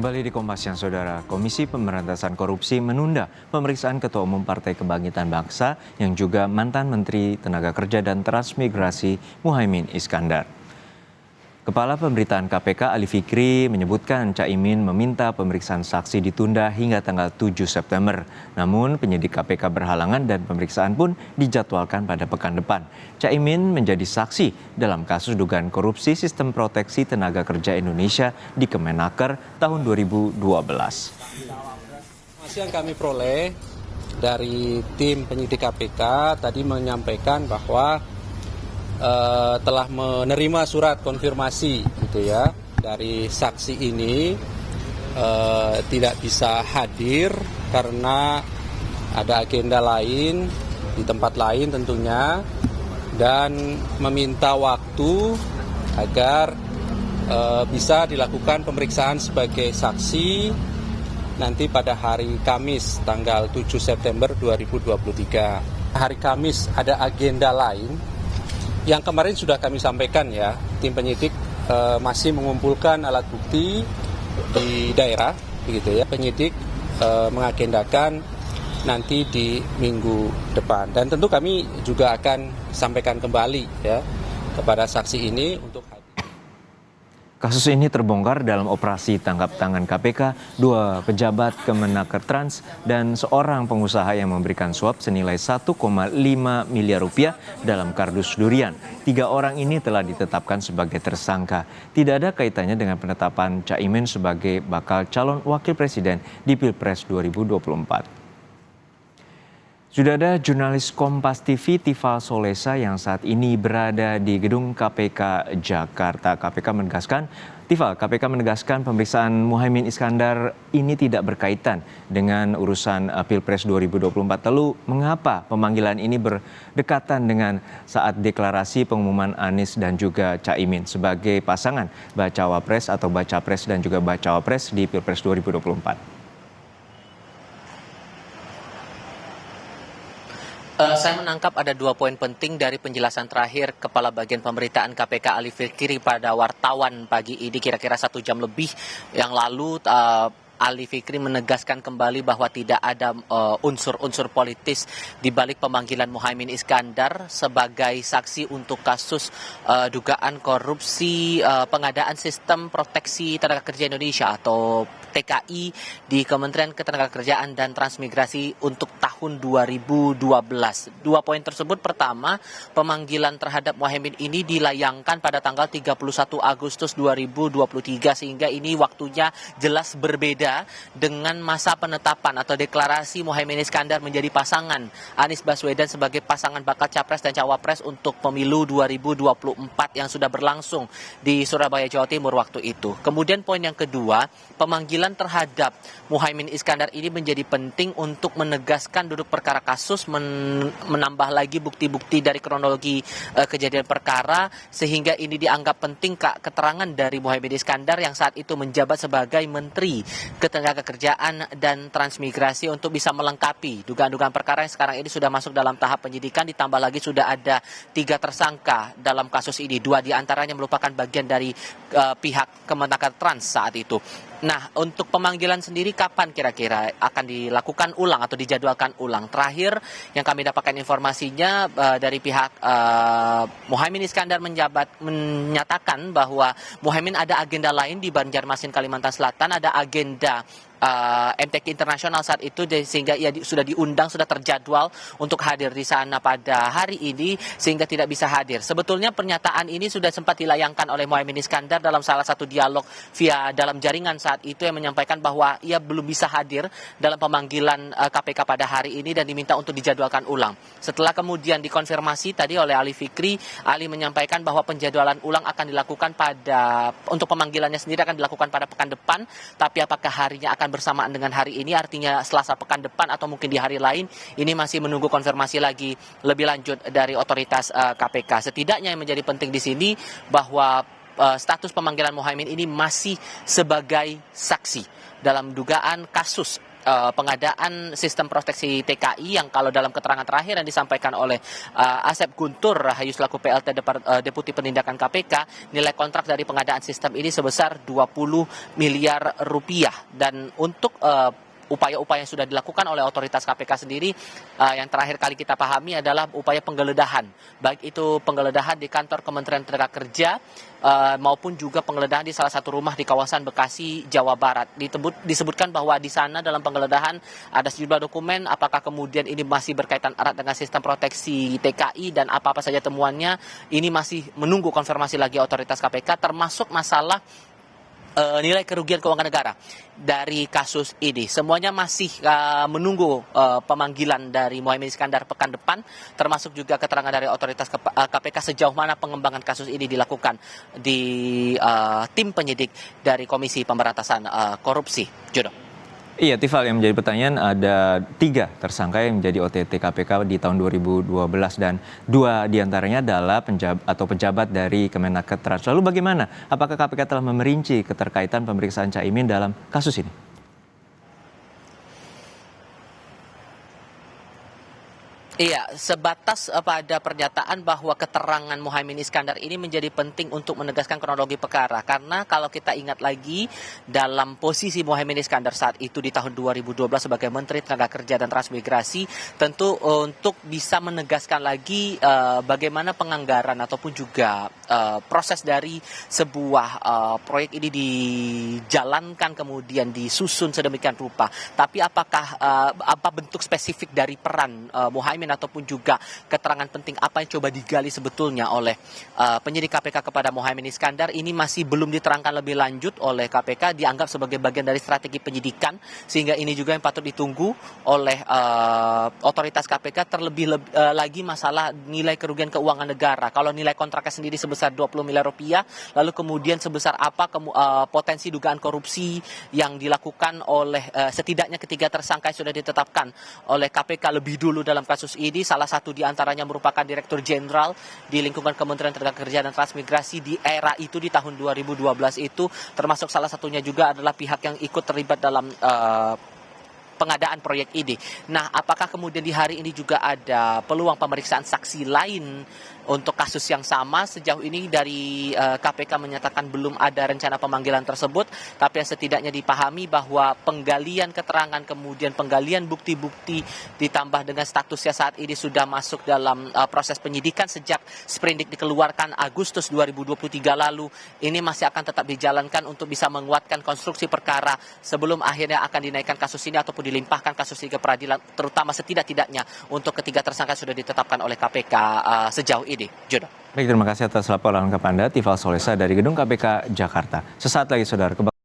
Kembali di Kompas Siang, Saudara. Komisi Pemberantasan Korupsi menunda pemeriksaan Ketua Umum Partai Kebangkitan Bangsa yang juga mantan Menteri Tenaga Kerja dan Transmigrasi Muhaimin Iskandar. Kepala Pemberitaan KPK Ali Fikri menyebutkan Caimin meminta pemeriksaan saksi ditunda hingga tanggal 7 September. Namun penyidik KPK berhalangan dan pemeriksaan pun dijadwalkan pada pekan depan. Caimin menjadi saksi dalam kasus dugaan korupsi Sistem Proteksi Tenaga Kerja Indonesia di Kemenaker tahun 2012. Informasi yang kami peroleh dari tim penyidik KPK tadi menyampaikan bahwa telah menerima surat konfirmasi gitu ya dari saksi ini tidak bisa hadir karena ada agenda lain di tempat lain tentunya, dan meminta waktu agar bisa dilakukan pemeriksaan sebagai saksi nanti pada hari Kamis tanggal 7 September 2023. Hari Kamis ada agenda lain yang kemarin sudah kami sampaikan ya, tim penyidik masih mengumpulkan alat bukti di daerah, begitu ya. Penyidik mengagendakan nanti di minggu depan, dan tentu kami juga akan sampaikan kembali ya kepada saksi ini untuk hadir. Kasus ini terbongkar dalam operasi tangkap tangan KPK, 2 pejabat Kemenaker Trans dan seorang pengusaha yang memberikan suap senilai 1,5 miliar rupiah dalam kardus durian. 3 orang ini telah ditetapkan sebagai tersangka. Tidak ada kaitannya dengan penetapan Caimin sebagai bakal calon wakil presiden di Pilpres 2024. Sudah ada jurnalis Kompas TV Tifal Solesa yang saat ini berada di gedung KPK Jakarta. KPK menegaskan pemeriksaan Muhaimin Iskandar ini tidak berkaitan dengan urusan Pilpres 2024. Lalu mengapa pemanggilan ini berdekatan dengan saat deklarasi pengumuman Anies dan juga Caimin sebagai pasangan bacawa pres atau baca pres dan juga bacawa pres di Pilpres 2024? Saya menangkap ada 2 poin penting dari penjelasan terakhir Kepala Bagian Pemberitaan KPK Ali Fikri pada wartawan pagi ini, kira-kira 1 jam lebih yang lalu. Ali Fikri menegaskan kembali bahwa tidak ada unsur-unsur politis di balik pemanggilan Muhaimin Iskandar sebagai saksi untuk kasus dugaan korupsi pengadaan Sistem Proteksi Tenaga Kerja Indonesia atau TKI di Kementerian Ketenagakerjaan dan Transmigrasi untuk tahun 2012. 2 poin tersebut, pertama, pemanggilan terhadap Muhaimin ini dilayangkan pada tanggal 31 Agustus 2023 sehingga ini waktunya jelas berbeda dengan masa penetapan atau deklarasi Muhaimin Iskandar menjadi pasangan Anies Baswedan sebagai pasangan bakal capres dan cawapres untuk pemilu 2024 yang sudah berlangsung di Surabaya, Jawa Timur waktu itu. Kemudian poin yang kedua, pemanggilan terhadap Muhaimin Iskandar ini menjadi penting untuk menegaskan duduk perkara kasus, menambah lagi bukti-bukti dari kronologi kejadian perkara, sehingga ini dianggap penting keterangan dari Muhaimin Iskandar yang saat itu menjabat sebagai Menteri Ketenagakerjaan dan Transmigrasi untuk bisa melengkapi dugaan-dugaan perkara yang sekarang ini sudah masuk dalam tahap penyidikan, ditambah lagi sudah ada 3 tersangka dalam kasus ini, 2 diantaranya merupakan bagian dari pihak Kemenaker Trans saat itu. Nah, untuk pemanggilan sendiri kapan kira-kira akan dilakukan ulang atau dijadwalkan ulang? Terakhir yang kami dapatkan informasinya dari pihak Muhaimin Iskandar menyatakan bahwa Muhaimin ada agenda lain di Banjarmasin, Kalimantan Selatan, ada agenda MTQ Internasional saat itu, sehingga ia sudah diundang, sudah terjadwal untuk hadir di sana pada hari ini sehingga tidak bisa hadir. Sebetulnya pernyataan ini sudah sempat dilayangkan oleh Muhaimin Iskandar dalam salah satu dialog via dalam jaringan saat itu, yang menyampaikan bahwa ia belum bisa hadir dalam pemanggilan KPK pada hari ini dan diminta untuk dijadwalkan ulang. Setelah kemudian dikonfirmasi tadi oleh Ali Fikri, Ali menyampaikan bahwa penjadwalan ulang akan dilakukan untuk pemanggilannya sendiri akan dilakukan pada pekan depan, tapi apakah harinya akan bersamaan dengan hari ini, artinya Selasa pekan depan atau mungkin di hari lain, ini masih menunggu konfirmasi lagi lebih lanjut dari otoritas KPK. Setidaknya yang menjadi penting di sini bahwa status pemanggilan Muhaimin ini masih sebagai saksi dalam dugaan kasus pengadaan sistem proteksi TKI yang kalau dalam keterangan terakhir yang disampaikan oleh Asep Guntur Rahayu selaku PLT Deputi Penindakan KPK, nilai kontrak dari pengadaan sistem ini sebesar 20 miliar rupiah. Dan untuk upaya-upaya yang sudah dilakukan oleh otoritas KPK sendiri, yang terakhir kali kita pahami adalah upaya penggeledahan, baik itu penggeledahan di kantor Kementerian Tenaga Kerja maupun juga penggeledahan di salah satu rumah di kawasan Bekasi, Jawa Barat. Disebutkan bahwa di sana dalam penggeledahan ada sejumlah dokumen, apakah kemudian ini masih berkaitan erat dengan sistem proteksi TKI dan apa-apa saja temuannya, ini masih menunggu konfirmasi lagi otoritas KPK, termasuk masalah nilai kerugian keuangan negara dari kasus ini. Semuanya masih menunggu pemanggilan dari Muhaimin Iskandar pekan depan, termasuk juga keterangan dari otoritas KPK sejauh mana pengembangan kasus ini dilakukan di tim penyidik dari Komisi Pemberantasan Korupsi. Jodoh. Iya, Tifal, yang menjadi pertanyaan ada 3 tersangka yang menjadi OTT KPK di tahun 2012 dan 2 diantaranya adalah pejabat dari Kemenaker Trans. Lalu bagaimana? Apakah KPK telah memerinci keterkaitan pemeriksaan Caimin dalam kasus ini? Iya, sebatas pada pernyataan bahwa keterangan Muhaimin Iskandar ini menjadi penting untuk menegaskan kronologi perkara. Karena kalau kita ingat lagi, dalam posisi Muhaimin Iskandar saat itu di tahun 2012 sebagai Menteri Tenaga Kerja dan Transmigrasi, tentu untuk bisa menegaskan lagi bagaimana penganggaran ataupun juga proses dari sebuah proyek ini dijalankan kemudian disusun sedemikian rupa. Tapi apakah apa bentuk spesifik dari peran Muhaimin ataupun juga keterangan penting apa yang coba digali sebetulnya oleh penyidik KPK kepada Muhaimin Iskandar, ini masih belum diterangkan lebih lanjut oleh KPK, dianggap sebagai bagian dari strategi penyidikan, sehingga ini juga yang patut ditunggu oleh otoritas KPK. Terlebih lagi masalah nilai kerugian keuangan negara. Kalau nilai kontraknya sendiri sebesar 20 miliar rupiah, lalu kemudian sebesar apa potensi dugaan korupsi yang dilakukan oleh setidaknya ketiga tersangka yang sudah ditetapkan oleh KPK lebih dulu dalam kasus ini. Salah satu diantaranya merupakan Direktur Jenderal di lingkungan Kementerian Tenaga Kerja dan Transmigrasi di era itu, di tahun 2012 itu, termasuk salah satunya juga adalah pihak yang ikut terlibat dalam pengadaan proyek ini. Nah, apakah kemudian di hari ini juga ada peluang pemeriksaan saksi lain untuk kasus yang sama? Sejauh ini dari KPK menyatakan belum ada rencana pemanggilan tersebut, tapi yang setidaknya dipahami bahwa penggalian keterangan, kemudian penggalian bukti-bukti ditambah dengan statusnya saat ini sudah masuk dalam proses penyidikan sejak sprindik dikeluarkan Agustus 2023 lalu, ini masih akan tetap dijalankan untuk bisa menguatkan konstruksi perkara sebelum akhirnya akan dinaikkan kasus ini ataupun dilimpahkan kasus ini ke peradilan, terutama setidak-tidaknya untuk ketiga tersangka sudah ditetapkan oleh KPK sejauh ini. Jodoh. Baik, terima kasih atas laporan lengkap Anda, Tifal Solesa dari Gedung KPK Jakarta. Sesaat lagi, Saudara.